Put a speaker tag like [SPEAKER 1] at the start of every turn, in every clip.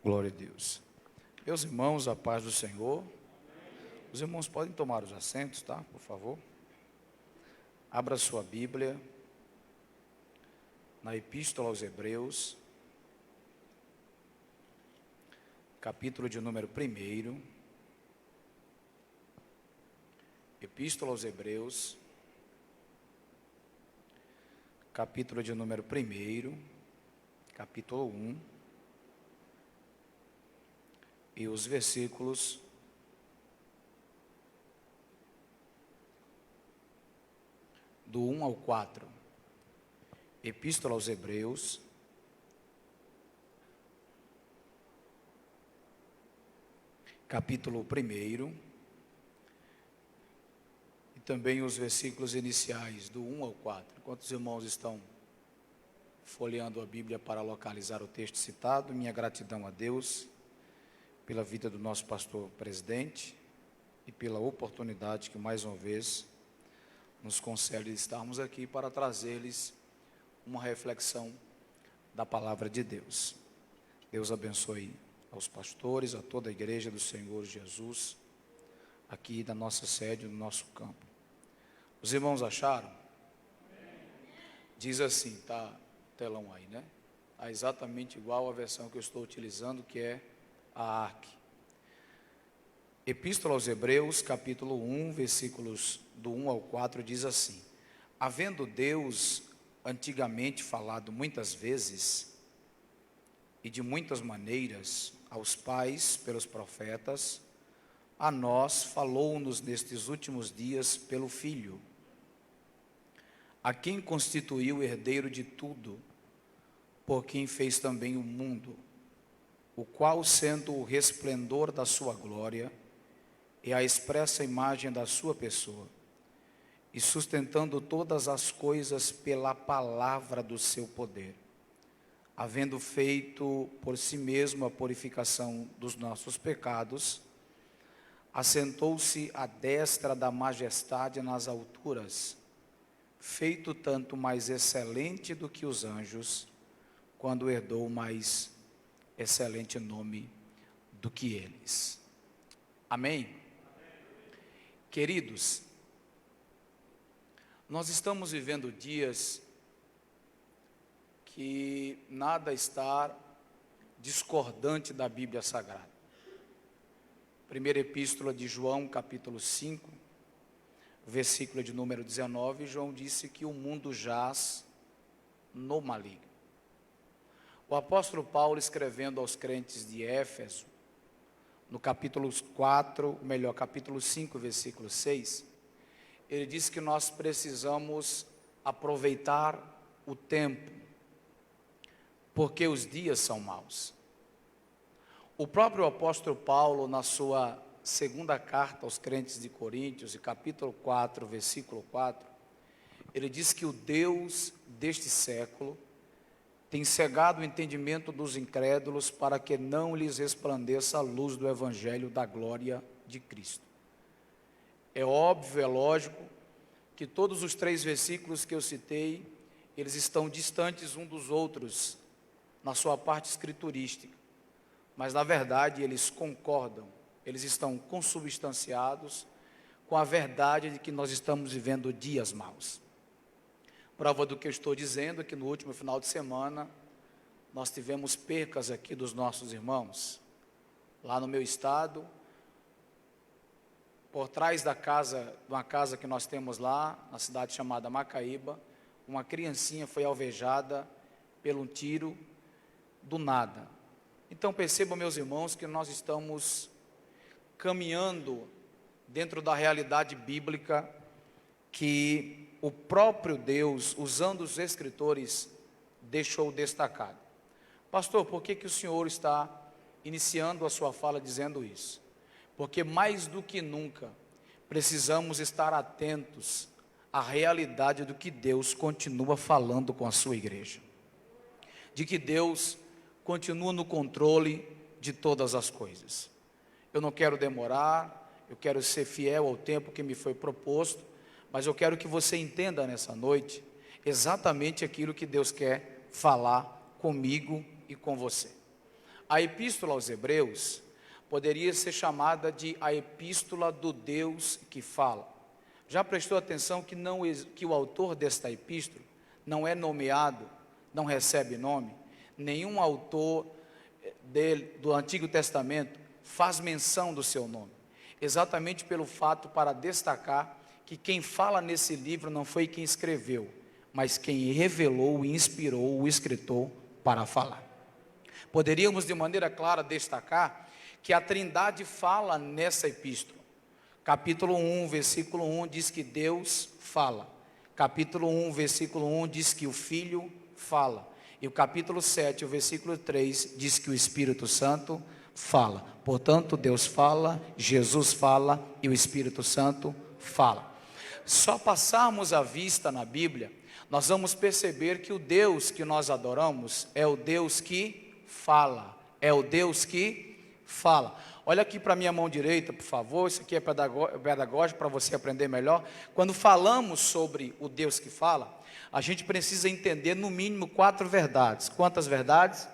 [SPEAKER 1] Glória a Deus. Meus irmãos, a paz do Senhor. Os irmãos podem tomar os assentos, tá? Por favor. Abra sua Bíblia na Epístola aos Hebreus, capítulo de número 1. Epístola aos Hebreus, capítulo de número 1, capítulo 1, e os versículos do 1 ao 4. Epístola aos Hebreus, capítulo 1, e também os versículos iniciais do 1 ao 4. Quantos irmãos estão folheando a Bíblia para localizar o texto citado? Minha gratidão a Deus pela vida do nosso pastor presidente e pela oportunidade que mais uma vez nos concede estarmos aqui para trazer-lhes uma reflexão da palavra de Deus. Deus abençoe aos pastores, a toda a igreja do Senhor Jesus, aqui da nossa sede, no nosso campo. Os irmãos acharam? Diz assim, tá telão aí, né? Tá exatamente igual a versão que eu estou utilizando, que é a ARC. Epístola aos Hebreus, capítulo 1, versículos do 1 ao 4, diz assim: havendo Deus antigamente falado muitas vezes e de muitas maneiras aos pais pelos profetas, a nós falou-nos nestes últimos dias pelo Filho, a quem constituiu herdeiro de tudo, por quem fez também o mundo, o qual, sendo o resplendor da sua glória e a expressa imagem da sua pessoa, e sustentando todas as coisas pela palavra do seu poder, havendo feito por si mesmo a purificação dos nossos pecados, assentou-se à destra da majestade nas alturas, feito tanto mais excelente do que os anjos, quando herdou mais excelente nome do que eles. Amém? Queridos, nós estamos vivendo dias que nada está discordante da Bíblia Sagrada. Primeira Epístola de João, capítulo 5, versículo de número 19, João disse que o mundo jaz no maligno. O apóstolo Paulo, escrevendo aos crentes de Éfeso, no capítulo 5, versículo 6, ele diz que nós precisamos aproveitar o tempo, porque os dias são maus. O próprio apóstolo Paulo, na sua segunda carta aos crentes de Coríntios, e capítulo 4, versículo 4, ele diz que o Deus deste século tem cegado o entendimento dos incrédulos para que não lhes resplandeça a luz do evangelho da glória de Cristo. É óbvio, é lógico, que todos os 3 versículos que eu citei, eles estão distantes um dos outros na sua parte escriturística, mas na verdade eles concordam, eles estão consubstanciados com a verdade de que nós estamos vivendo dias maus. Prova do que eu estou dizendo é que no último final de semana nós tivemos percas aqui dos nossos irmãos. Lá no meu estado, por trás da casa, de uma casa que nós temos lá, na cidade chamada Macaíba, uma criancinha foi alvejada por um tiro do nada. Então percebam, meus irmãos, que nós estamos caminhando dentro da realidade bíblica que o próprio Deus, usando os escritores, deixou destacado. Pastor, por que o senhor está iniciando a sua fala dizendo isso? Porque mais do que nunca, precisamos estar atentos à realidade do que Deus continua falando com a sua igreja. De que Deus continua no controle de todas as coisas. Eu não quero demorar, eu quero ser fiel ao tempo que me foi proposto, mas eu quero que você entenda nessa noite exatamente aquilo que Deus quer falar comigo e com você. A epístola aos Hebreus poderia ser chamada de a epístola do Deus que fala. Já prestou atenção que o autor desta epístola não é nomeado, não recebe nome? Nenhum autor do Antigo Testamento faz menção do seu nome, exatamente pelo fato para destacar que quem fala nesse livro não foi quem escreveu, mas quem revelou e inspirou o escritor para falar. Poderíamos de maneira clara destacar que a Trindade fala nessa epístola. Capítulo 1, versículo 1 diz que Deus fala. Capítulo 1, versículo 1 diz que o Filho fala. E o capítulo 7, o versículo 3 diz que o Espírito Santo fala. Portanto, Deus fala, Jesus fala e o Espírito Santo fala. Só passarmos a vista na Bíblia, nós vamos perceber que o Deus que nós adoramos é o Deus que fala. É o Deus que fala. Olha aqui para a minha mão direita, por favor. Isso aqui é pedagógico para você aprender melhor. Quando falamos sobre o Deus que fala, a gente precisa entender no mínimo 4 verdades. Quantas verdades?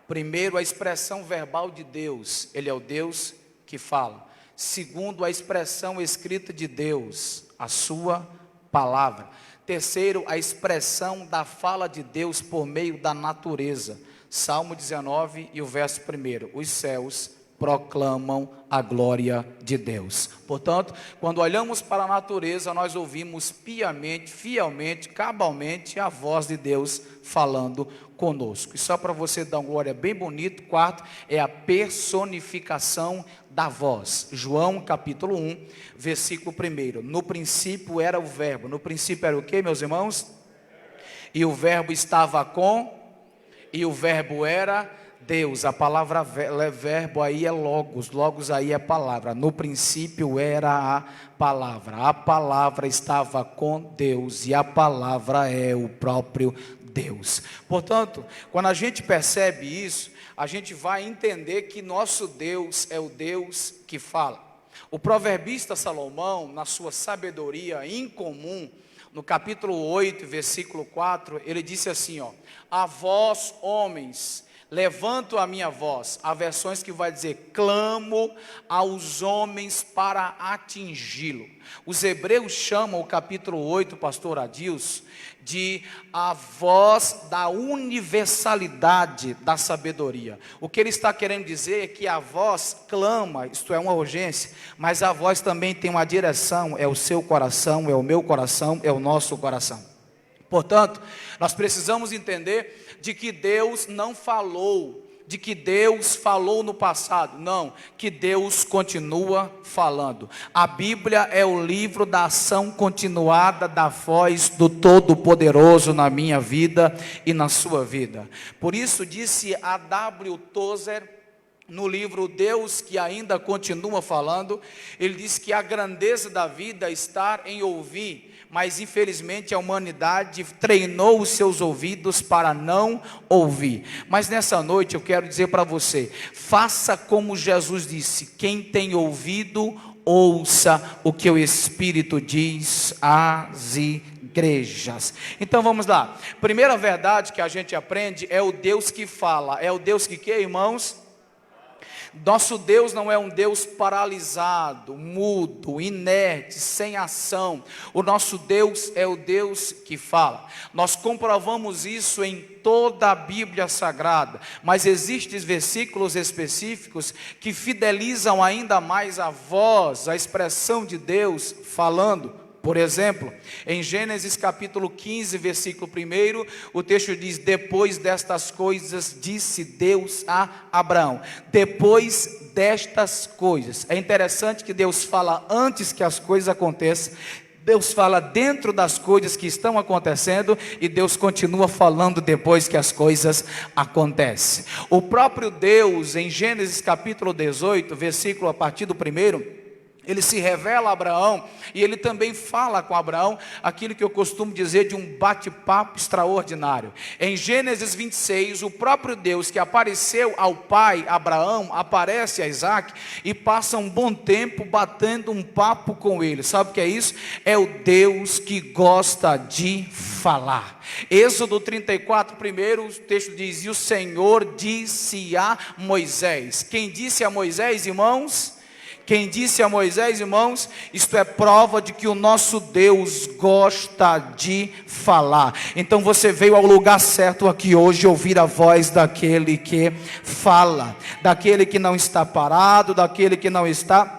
[SPEAKER 1] Primeiro, a expressão verbal de Deus. Ele é o Deus que fala. Segundo, a expressão escrita de Deus, a sua palavra. Terceiro, a expressão da fala de Deus por meio da natureza. Salmo 19 e o verso 1. Os céus proclamam a glória de Deus. Portanto, quando olhamos para a natureza, nós ouvimos piamente, fielmente, cabalmente a voz de Deus falando conosco. E só para você dar uma glória bem bonito, quarto, é a personificação da voz. João capítulo 1, versículo 1. No princípio era o verbo. No princípio era o que, meus irmãos? E o verbo estava com, e o verbo era Deus. A palavra verbo aí é logos, logos aí é palavra. No princípio era a palavra estava com Deus e a palavra é o próprio Deus. Portanto, quando a gente percebe isso, a gente vai entender que nosso Deus é o Deus que fala. O proverbista Salomão, na sua sabedoria incomum, no capítulo 8, versículo 4, ele disse assim, ó: a vós, homens, levanto a minha voz. Há versões que vai dizer, clamo aos homens para atingi-lo. Os hebreus chamam o capítulo 8, pastor Adilson, de a voz da universalidade da sabedoria. O que ele está querendo dizer é que a voz clama, isto é uma urgência, mas a voz também tem uma direção, é o seu coração, é o meu coração, é o nosso coração. Portanto, nós precisamos entender de que Deus não falou, de que Deus falou no passado, não, que Deus continua falando. A Bíblia é o livro da ação continuada da voz do Todo-Poderoso na minha vida e na sua vida. Por isso disse a W. Tozer, no livro Deus que ainda continua falando, ele diz que a grandeza da vida está em ouvir, mas infelizmente a humanidade treinou os seus ouvidos para não ouvir. Mas nessa noite eu quero dizer para você, faça como Jesus disse, quem tem ouvido, ouça o que o Espírito diz às igrejas. Então vamos lá, primeira verdade que a gente aprende é o Deus que fala. É o Deus que quê, irmãos? Nosso Deus não é um Deus paralisado, mudo, inerte, sem ação. O nosso Deus é o Deus que fala. Nós comprovamos isso em toda a Bíblia Sagrada, mas existem versículos específicos que fidelizam ainda mais a voz, a expressão de Deus falando. Por exemplo, em Gênesis capítulo 15, versículo 1, o texto diz, depois destas coisas disse Deus a Abraão. Depois destas coisas. É interessante que Deus fala antes que as coisas aconteçam. Deus fala dentro das coisas que estão acontecendo e Deus continua falando depois que as coisas acontecem. O próprio Deus, em Gênesis capítulo 18, versículo a partir do 1, Ele se revela a Abraão e ele também fala com Abraão aquilo que eu costumo dizer de um bate-papo extraordinário. Em Gênesis 26, o próprio Deus que apareceu ao pai Abraão, aparece a Isaac e passa um bom tempo batendo um papo com ele. Sabe o que é isso? É o Deus que gosta de falar. Êxodo 34, primeiro, o texto diz: e o Senhor disse a Moisés. Quem disse a Moisés, irmãos? Quem disse a Moisés, irmãos, isto é prova de que o nosso Deus gosta de falar. Então você veio ao lugar certo aqui hoje, ouvir a voz daquele que fala, daquele que não está parado, daquele que não está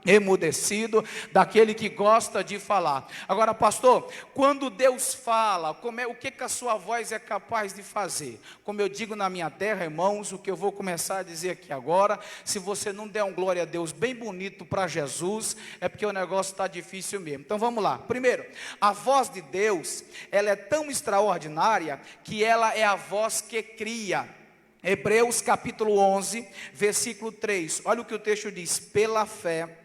[SPEAKER 1] emudecido, daquele que gosta de falar. Agora, pastor, quando Deus fala, o que a sua voz é capaz de fazer? Como eu digo na minha terra, irmãos, o que eu vou começar a dizer aqui agora, se você não der um glória a Deus bem bonito para Jesus, é porque o negócio está difícil mesmo. Então vamos lá. Primeiro, a voz de Deus, ela é tão extraordinária, que ela é a voz que cria. Hebreus capítulo 11, versículo 3, olha o que o texto diz: pela fé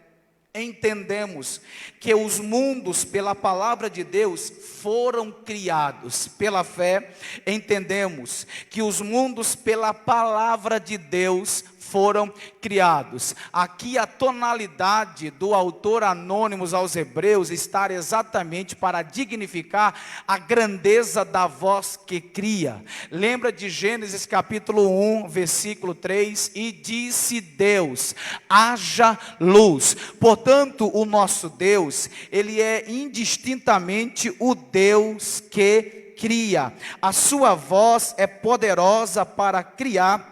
[SPEAKER 1] entendemos que os mundos pela palavra de Deus foram criados. Pela fé entendemos que os mundos pela palavra de Deus foram criados. Aqui a tonalidade do autor anônimo aos Hebreus está exatamente para dignificar a grandeza da voz que cria. Lembra de Gênesis capítulo 1, versículo 3, e disse Deus: haja luz. Portanto, o nosso Deus, ele é indistintamente o Deus que cria. A sua voz é poderosa para criar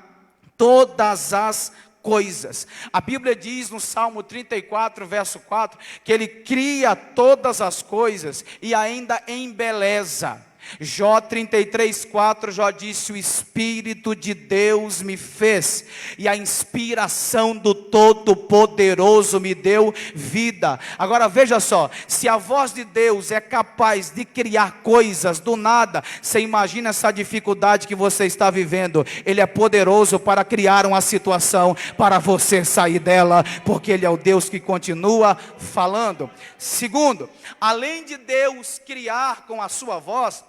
[SPEAKER 1] todas as coisas. A Bíblia diz no Salmo 34, verso 4, que ele cria todas as coisas e ainda embeleza. Jó 33, 4, Jó disse: o Espírito de Deus me fez, e a inspiração do Todo-Poderoso me deu vida. Agora veja só, se a voz de Deus é capaz de criar coisas do nada, você imagina essa dificuldade que você está vivendo. Ele é poderoso para criar uma situação, para você sair dela, porque Ele é o Deus que continua falando. Segundo, além de Deus criar com a sua voz,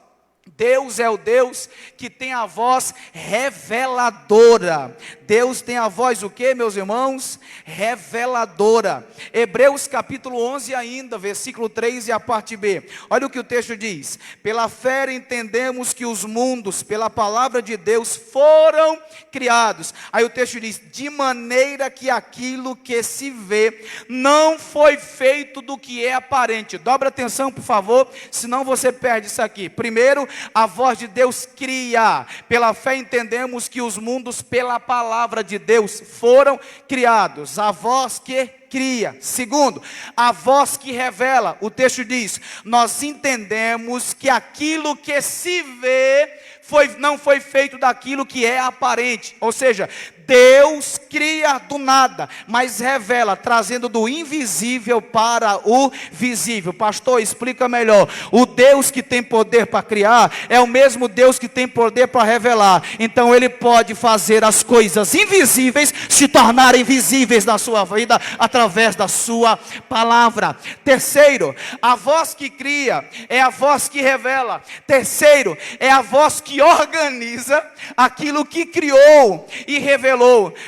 [SPEAKER 1] Deus é o Deus que tem a voz reveladora. Deus tem a voz o que, meus irmãos? Reveladora. Hebreus capítulo 11 ainda, versículo 3 e a parte B. Olha o que o texto diz: pela fé entendemos que os mundos, pela palavra de Deus, foram criados. Aí o texto diz: de maneira que aquilo que se vê não foi feito do que é aparente. Dobra atenção, por favor, senão você perde isso aqui. Primeiro, a voz de Deus cria. Pela fé entendemos que os mundos pela palavra de Deus foram criados. A voz que cria. Segundo, a voz que revela. O texto diz: nós entendemos que aquilo que se vê não foi feito daquilo que é aparente. Ou seja, Deus cria do nada, mas revela, trazendo do invisível para o visível. Pastor, explica melhor. O Deus que tem poder para criar é o mesmo Deus que tem poder para revelar. Então Ele pode fazer as coisas invisíveis se tornarem visíveis na sua vida através da sua palavra. Terceiro, a voz que cria é a voz que revela. Terceiro, é a voz que organiza aquilo que criou e revelou.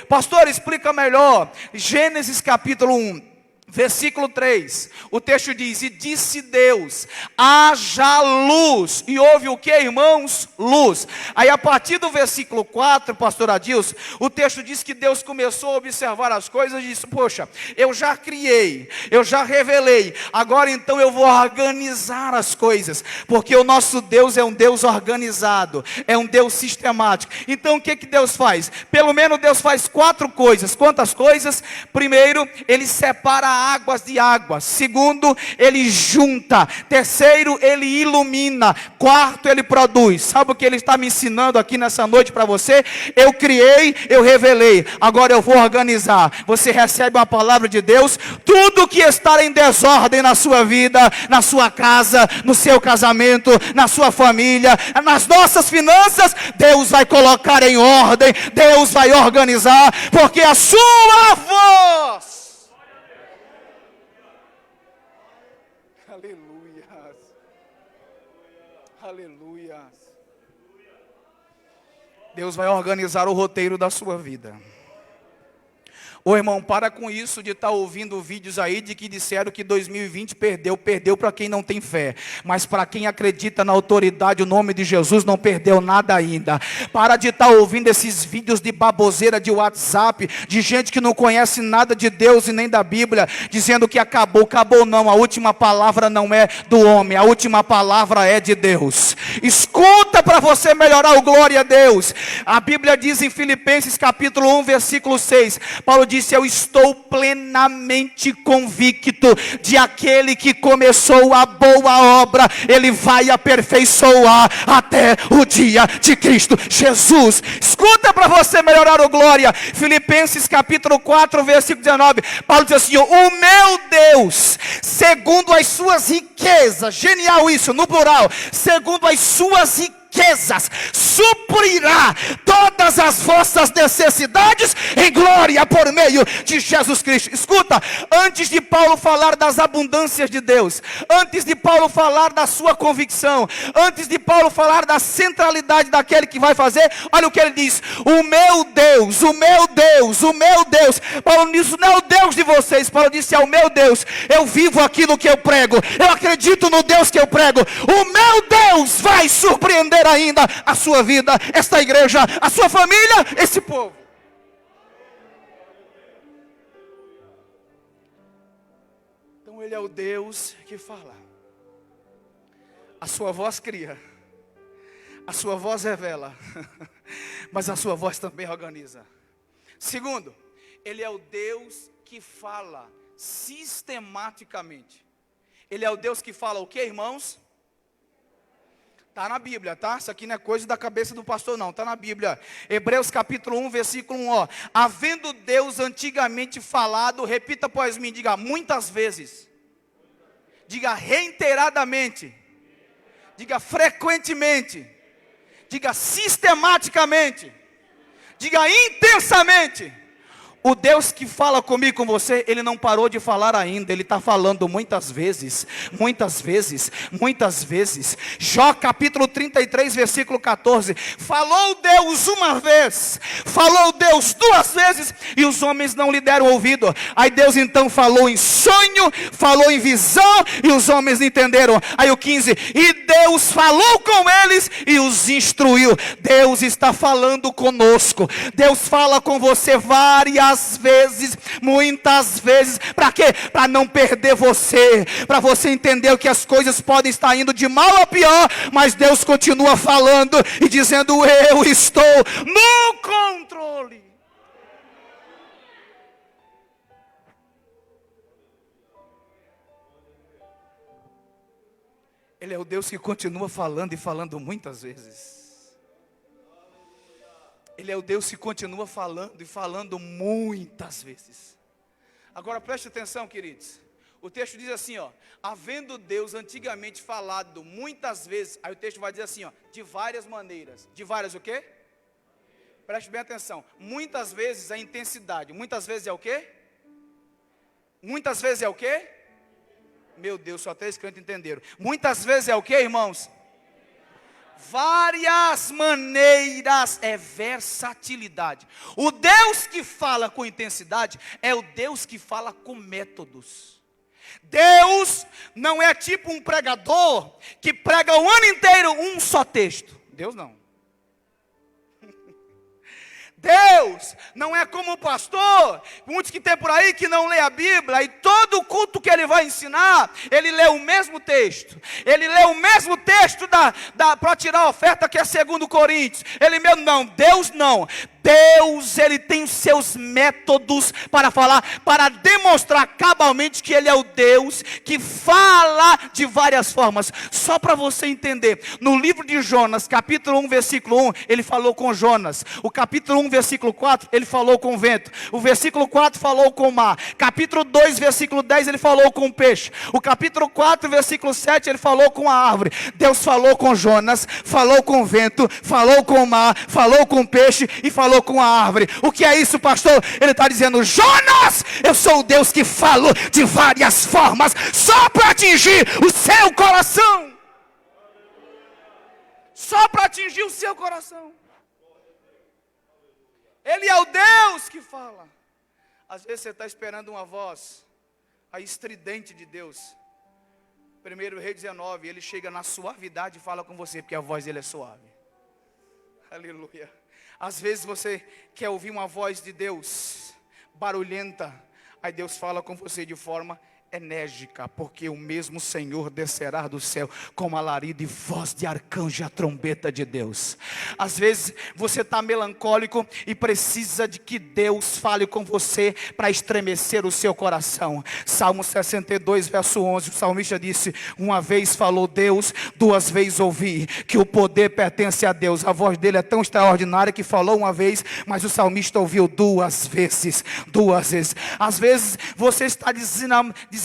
[SPEAKER 1] Pastor, explica melhor. Gênesis capítulo 1, versículo 3, o texto diz: e disse Deus: haja luz. E houve o que, irmãos? Luz. Aí a partir do versículo 4, pastor Adilson, o texto diz que Deus começou a observar as coisas e disse: poxa, eu já criei, eu já revelei, agora então eu vou organizar as coisas, porque o nosso Deus é um Deus organizado, é um Deus sistemático. Então o que Deus faz? Pelo menos Deus faz 4 coisas. Quantas coisas? Primeiro, Ele separa águas de águas. Segundo, Ele junta. Terceiro, Ele ilumina. Quarto, Ele produz. Sabe o que Ele está me ensinando aqui nessa noite para você? Eu criei, eu revelei, agora eu vou organizar. Você recebe uma palavra de Deus. Tudo que está em desordem na sua vida, na sua casa, no seu casamento, na sua família, nas nossas finanças, Deus vai colocar em ordem, Deus vai organizar, porque a sua voz Aleluia. Deus vai organizar o roteiro da sua vida. Ô irmão, para com isso de estar ouvindo vídeos aí de que disseram que 2020 perdeu para quem não tem fé. Mas para quem acredita na autoridade, o nome de Jesus não perdeu nada ainda. Para de estar ouvindo esses vídeos de baboseira de WhatsApp, de gente que não conhece nada de Deus e nem da Bíblia, dizendo que acabou não, a última palavra não é do homem, a última palavra é de Deus. Escuta para você melhorar o glória a Deus. A Bíblia diz em Filipenses capítulo 1, versículo 6, Paulo disse: eu estou plenamente convicto de aquele que começou a boa obra, ele vai aperfeiçoar até o dia de Cristo Jesus. Escuta para você melhorar o glória. Filipenses capítulo 4, versículo 19, Paulo diz assim: o meu Deus, segundo as suas riquezas, genial isso, no plural, segundo as suas riquezas, suprirá todas as vossas necessidades em glória por meio de Jesus Cristo. Escuta, antes de Paulo falar das abundâncias de Deus, antes de Paulo falar da sua convicção, antes de Paulo falar da centralidade daquele que vai fazer, olha o que ele diz: o meu Deus, o meu Deus, o meu Deus. Paulo disse: não é o Deus de vocês. Paulo disse: é o meu Deus, eu vivo aquilo que eu prego, eu acredito no Deus que eu prego. O meu Deus vai surpreender ainda a sua vida, esta igreja, a sua família, esse povo. Então ele é o Deus que fala. A sua voz cria, a sua voz revela, mas a sua voz também organiza. Segundo, ele é o Deus que fala sistematicamente. Ele é o Deus que fala o que, irmãos? Está na Bíblia, tá? Isso aqui não é coisa da cabeça do pastor, não. Está na Bíblia. Hebreus capítulo 1, versículo 1, ó. Havendo Deus antigamente falado, repita após mim, diga muitas vezes. Diga reiteradamente. Diga frequentemente. Diga sistematicamente. Diga intensamente. O Deus que fala comigo, com você, Ele não parou de falar ainda. Ele está falando muitas vezes, muitas vezes, muitas vezes. Jó capítulo 33, versículo 14. Falou Deus uma vez, falou Deus duas vezes, e os homens não lhe deram ouvido. Aí Deus então falou em sonho, falou em visão, e os homens não entenderam. Aí o 15, e Deus falou com eles e os instruiu. Deus está falando conosco. Deus fala com você várias vezes, muitas vezes. Para quê? Para não perder você, para você entender que as coisas podem estar indo de mal a pior, mas Deus continua falando e dizendo: eu estou no controle. Ele é o Deus que continua falando e falando muitas vezes. Ele é o Deus que continua falando e falando muitas vezes. Agora preste atenção, queridos. O texto diz assim, ó: havendo Deus antigamente falado muitas vezes. Aí o texto vai dizer assim, ó: de várias maneiras. De várias o quê? Preste bem atenção. Muitas vezes a intensidade. Muitas vezes é o quê? Muitas vezes é o quê? Meu Deus, só 3 crentes entenderam. Muitas vezes é o quê, irmãos? Várias maneiras, é versatilidade. O Deus que fala com intensidade é o Deus que fala com métodos. Deus não é tipo um pregador que prega o ano inteiro um só texto. Deus não. Deus não é como o pastor, muitos que tem por aí que não lê a Bíblia, e todo culto que ele vai ensinar, ele lê o mesmo texto. Ele lê o mesmo texto para tirar a oferta, que é 2 Coríntios. Ele mesmo não, Deus não. Deus, Ele tem os seus métodos para falar, para demonstrar cabalmente que Ele é o Deus que fala de várias formas. Só para você entender, no livro de Jonas, capítulo 1, versículo 1, Ele falou com Jonas. O capítulo 1, versículo 4, Ele falou com o vento. O versículo 4 falou com o mar. Capítulo 2, versículo 10, Ele falou com o peixe. O capítulo 4, versículo 7, Ele falou com a árvore. Deus falou com Jonas, falou com o vento, falou com o mar, falou com o peixe e falou com a árvore. O que é isso, pastor? Ele está dizendo: Jonas, eu sou o Deus que falo de várias formas, só para atingir o seu coração. só para atingir o seu coração. Ele é o Deus que fala. Às vezes você está esperando uma voz, a estridente de Deus. 1 Reis 19, ele chega na suavidade e fala com você, porque a voz dele é suave. Aleluia. Às vezes você quer ouvir uma voz de Deus barulhenta, aí Deus fala com você de forma enérgica, porque o mesmo Senhor descerá do céu com alarido e voz de arcanjo e a trombeta de Deus. Às vezes você está melancólico e precisa de que Deus fale com você para estremecer o seu coração. Salmo 62, verso 11, o salmista disse: uma vez falou Deus, duas vezes ouvi, que o poder pertence a Deus. A voz dele é tão extraordinária que falou uma vez, mas o salmista ouviu duas vezes. Às vezes você está desanimado,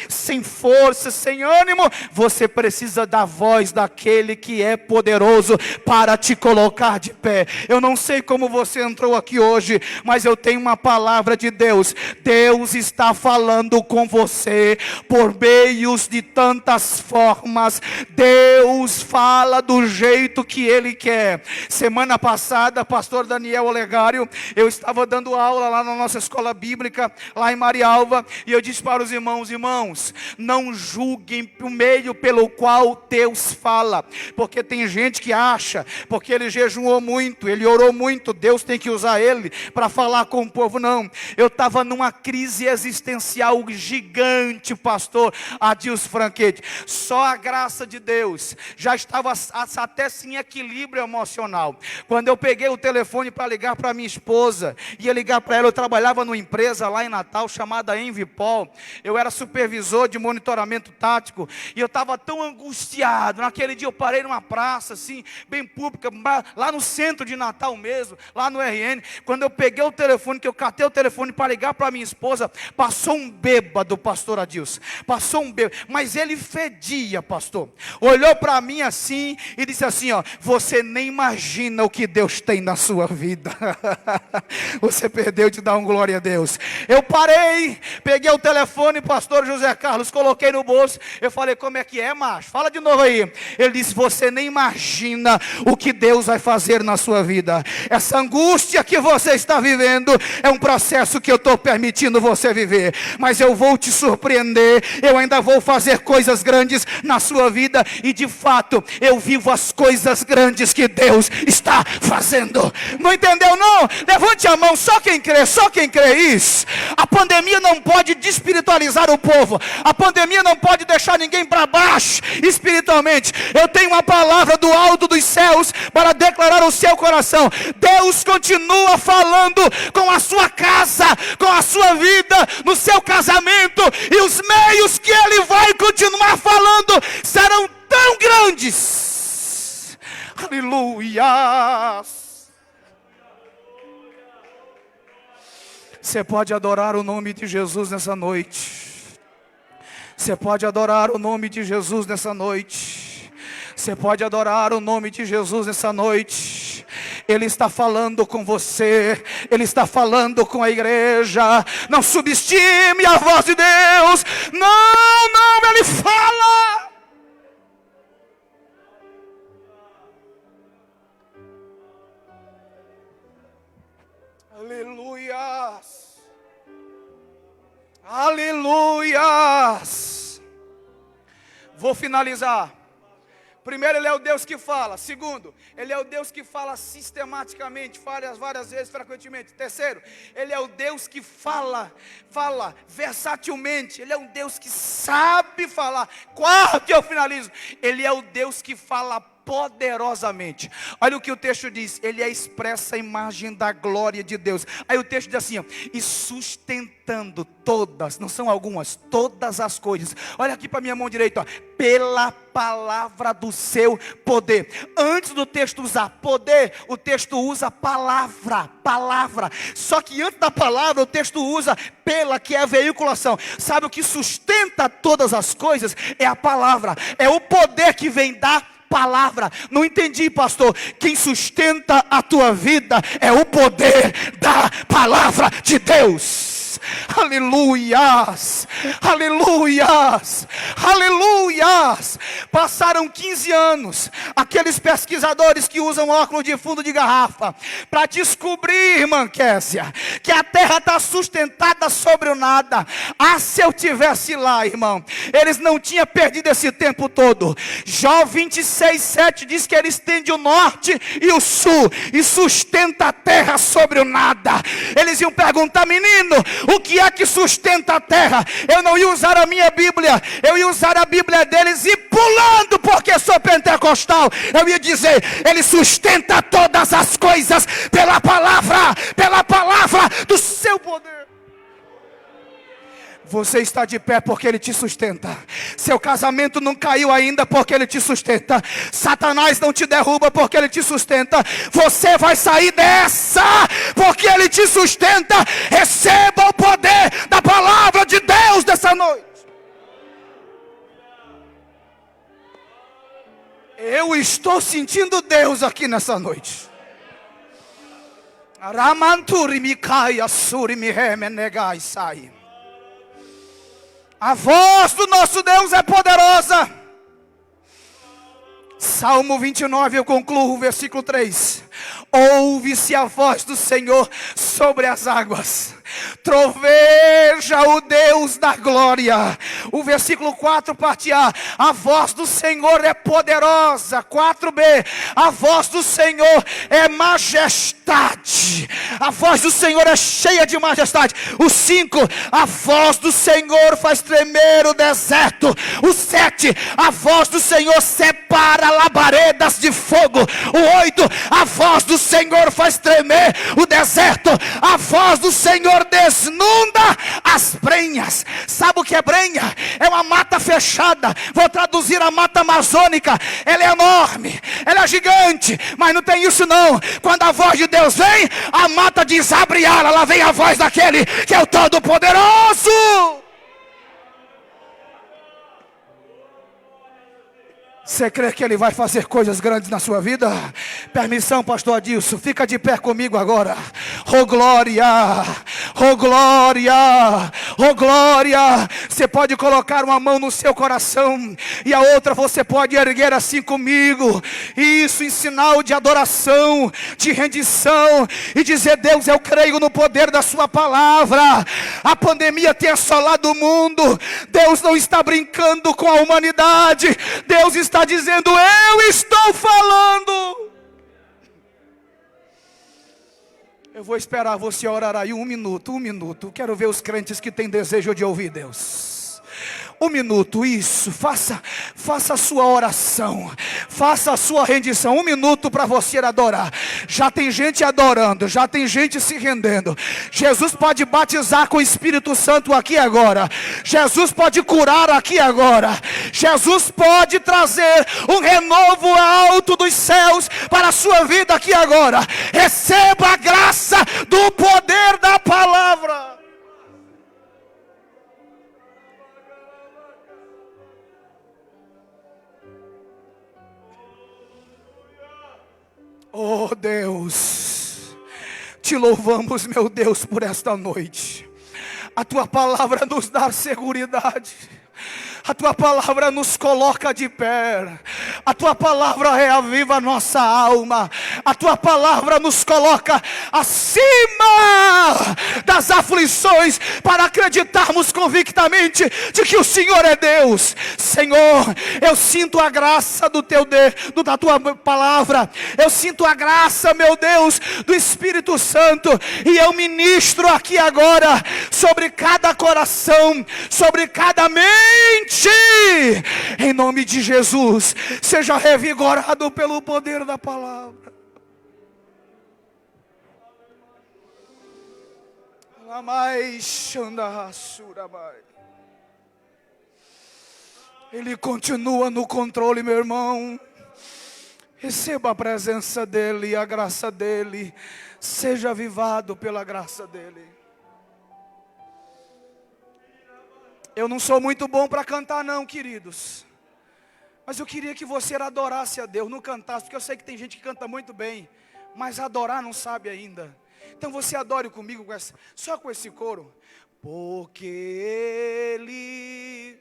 [SPEAKER 1] sem força, sem ânimo. Você precisa da voz daquele que é poderoso para te colocar de pé. Eu não sei como você entrou aqui hoje, mas eu tenho uma palavra de Deus. Deus está falando com você por meios de tantas formas. Deus fala do jeito que Ele quer. Semana passada, pastor Daniel Olegário, eu estava dando aula lá na nossa escola bíblica, lá em Marialva, e eu disse para os irmãos, não julguem o meio pelo qual Deus fala, porque tem gente que acha, porque ele jejuou muito, ele orou muito, Deus tem que usar ele para falar com o povo. Não, eu estava numa crise existencial gigante, pastor Adilson Franchetti. Só a graça de Deus, já estava até sem equilíbrio emocional, quando eu peguei o telefone para ligar para minha esposa, ia ligar para ela. Eu trabalhava numa empresa lá em Natal, chamada Envipol. Eu era supervisor de monitoramento tático, e eu estava tão angustiado. Naquele dia eu parei numa praça, assim, bem pública, lá no centro de Natal mesmo, lá no RN. Quando eu peguei o telefone, que eu catei o telefone para ligar para minha esposa, passou um bêbado, pastor Adilson, passou um bêbado, mas ele fedia, pastor, olhou para mim assim, e disse assim, ó: você nem imagina o que Deus tem na sua vida. Você perdeu de dar um glória a Deus. Eu parei, peguei o telefone, pastor José Carlos, coloquei no bolso. Eu falei: como é que é, macho? Fala de novo aí. Ele disse: você nem imagina o que Deus vai fazer na sua vida. Essa angústia que você está vivendo é um processo que eu estou permitindo você viver, mas eu vou te surpreender. Eu ainda vou fazer coisas grandes na sua vida, e de fato eu vivo as coisas grandes que Deus está fazendo. Não entendeu não? Levante a mão, só quem crê isso. A pandemia não pode desespiritualizar o povo. A pandemia não pode deixar ninguém para baixo espiritualmente. Eu tenho uma palavra do alto dos céus para declarar o seu coração. Deus continua falando com a sua casa, com a sua vida, no seu casamento, e os meios que Ele vai continuar falando serão tão grandes. Aleluia. Você pode adorar o nome de Jesus nessa noite. Você pode adorar o nome de Jesus nessa noite. Você pode adorar o nome de Jesus nessa noite. Ele está falando com você. Ele está falando com a igreja. Não subestime a voz de Deus. Não, Ele fala. Aleluias. Aleluias. Vou finalizar. Primeiro, Ele é o Deus que fala. Segundo, Ele é o Deus que fala sistematicamente, fala várias vezes, frequentemente. Terceiro, Ele é o Deus que fala versatilmente. Ele é um Deus que sabe falar. Quarto, eu finalizo. Ele é o Deus que fala poderosamente. Olha o que o texto diz: Ele é expressa a imagem da glória de Deus. Aí o texto diz assim, ó: e sustentando todas, não são algumas, todas as coisas. Olha aqui para minha mão direita, ó: pela palavra do seu poder. Antes do texto usar poder, o texto usa palavra. Só que antes da palavra, o texto usa pela, que é a veiculação. Sabe o que sustenta todas as coisas? É a palavra, é o poder que vem da palavra. Não entendi, pastor. Quem sustenta a tua vida é o poder da palavra de Deus. Deus. Aleluias, aleluias, aleluias. Passaram 15 anos, aqueles pesquisadores que usam óculos de fundo de garrafa, para descobrir, irmã Késia, que a terra está sustentada sobre o nada. Ah, se eu tivesse lá, irmão, eles não tinham perdido esse tempo todo. Jó 26:7 diz que ele estende o norte e o sul, e sustenta a terra sobre o nada. Eles iam perguntar: menino, o que é que sustenta a terra? Eu não ia usar a minha Bíblia, eu ia usar a Bíblia deles, e pulando, porque sou pentecostal, eu ia dizer: ele sustenta todas as coisas pela palavra do seu poder. Você está de pé porque Ele te sustenta. Seu casamento não caiu ainda porque Ele te sustenta. Satanás não te derruba porque Ele te sustenta. Você vai sair dessa porque Ele te sustenta. Receba o poder da palavra de Deus dessa noite. Eu estou sentindo Deus aqui nessa noite. Ramanturi Mikai Asuri Miheme Negai Sai. A voz do nosso Deus é poderosa. Salmo 29, eu concluo o versículo 3. Ouve-se a voz do Senhor sobre as águas. Troveja o Deus da glória. O versículo 4, parte A. A voz do Senhor é poderosa. 4b. A voz do Senhor é majestade. A voz do Senhor é cheia de majestade. O 5. A voz do Senhor faz tremer o deserto. O 7. A voz do Senhor separa labaredas de fogo. O 8. A voz do Senhor faz tremer o deserto. A voz do Senhor desnunda as brenhas. Sabe o que é brenha? É uma mata fechada. Vou traduzir: a mata amazônica. Ela é enorme, ela é gigante, mas não tem isso não. Quando a voz de Deus vem, a mata diz: abre ala. Lá vem a voz daquele que é o Todo-Poderoso. Você crê que Ele vai fazer coisas grandes na sua vida? Permissão, pastor Adilson, fica de pé comigo agora. Oh glória, oh glória, oh glória. Você pode colocar uma mão no seu coração e a outra você pode erguer assim comigo. Isso em sinal de adoração, de rendição, e dizer: Deus, eu creio no poder da sua palavra. A pandemia tem assolado o mundo. Deus não está brincando com a humanidade. Deus está dizendo: eu estou falando. Eu vou esperar você orar aí um minuto. Quero ver os crentes que têm desejo de ouvir Deus. Um minuto, isso. Faça a sua oração. Faça a sua rendição. Um minuto para você adorar. Já tem gente adorando. Já tem gente se rendendo. Jesus pode batizar com o Espírito Santo aqui agora. Jesus pode curar aqui agora. Jesus pode trazer um renovo alto dos céus para a sua vida aqui agora. Receba a graça do poder da palavra. Oh Deus, te louvamos, meu Deus, por esta noite. A tua palavra nos dá seguridade. A tua palavra nos coloca de pé. A tua palavra reaviva a nossa alma. A tua palavra nos coloca acima das aflições, para acreditarmos convictamente de que o Senhor é Deus. Senhor, eu sinto a graça da tua palavra. Eu sinto a graça, meu Deus, do Espírito Santo. E eu ministro aqui agora sobre cada coração, sobre cada mente. Em nome de Jesus, seja revigorado pelo poder da palavra. Ele continua no controle, meu irmão. Receba a presença dEle, a graça dEle. Seja avivado pela graça dEle. Eu não sou muito bom para cantar não, queridos. Mas eu queria que você adorasse a Deus, não cantasse. Porque eu sei que tem gente que canta muito bem, mas adorar não sabe ainda. Então você adore comigo só com esse coro. Porque Ele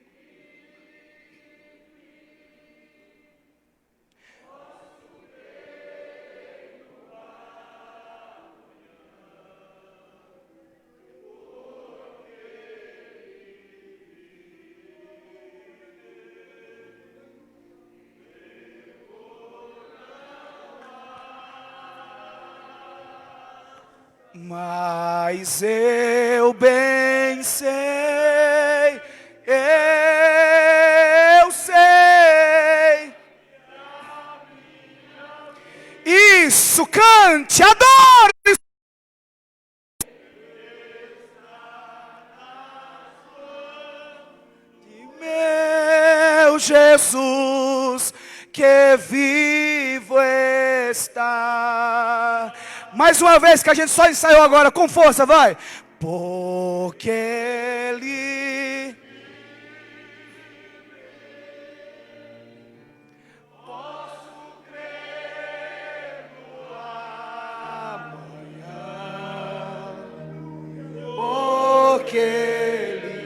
[SPEAKER 1] mas eu bem sei, eu sei. Isso, cante, adore. De meu Jesus, que vivo está. Mais uma vez que a gente só ensaiou agora, com força, vai. Porque Ele posso crer no amanhã. Porque Ele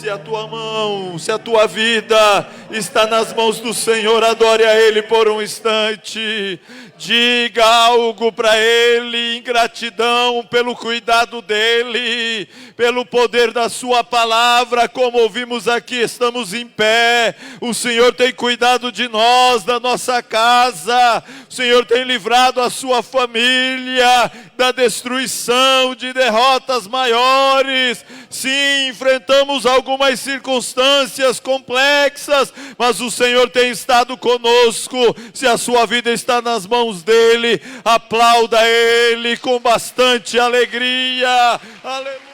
[SPEAKER 2] Se a tua mão, se a tua vida está nas mãos do Senhor, adore a Ele por um instante. Diga algo para Ele em gratidão pelo cuidado dEle, pelo poder da sua palavra. Como ouvimos aqui, estamos em pé. O Senhor tem cuidado de nós, da nossa casa. O Senhor tem livrado a sua família da destruição, de derrotas maiores. Sim, enfrentamos algumas circunstâncias complexas, mas o Senhor tem estado conosco. Se a sua vida está nas mãos dEle, aplauda Ele com bastante alegria. Aleluia!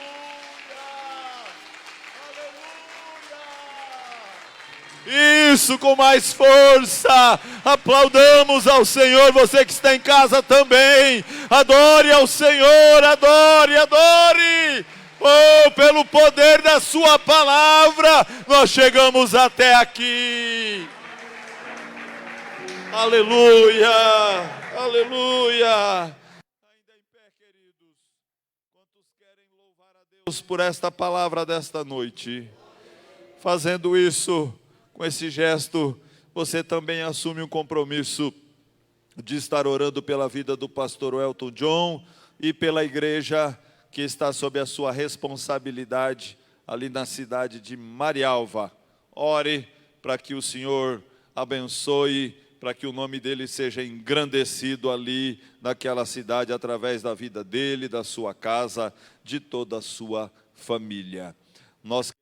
[SPEAKER 2] Isso, com mais força. Aplaudamos ao Senhor. Você que está em casa também, adore ao Senhor, adore, adore. Oh, pelo poder da sua palavra, nós chegamos até aqui. Aleluia, aleluia. Ainda em pé, queridos, quantos querem louvar a Deus por esta palavra desta noite? Fazendo isso, com esse gesto, você também assume um compromisso de estar orando pela vida do pastor Elton John e pela igreja que está sob a sua responsabilidade ali na cidade de Marialva. Ore para que o Senhor abençoe, para que o nome dele seja engrandecido ali naquela cidade através da vida dele, da sua casa, de toda a sua família. Nós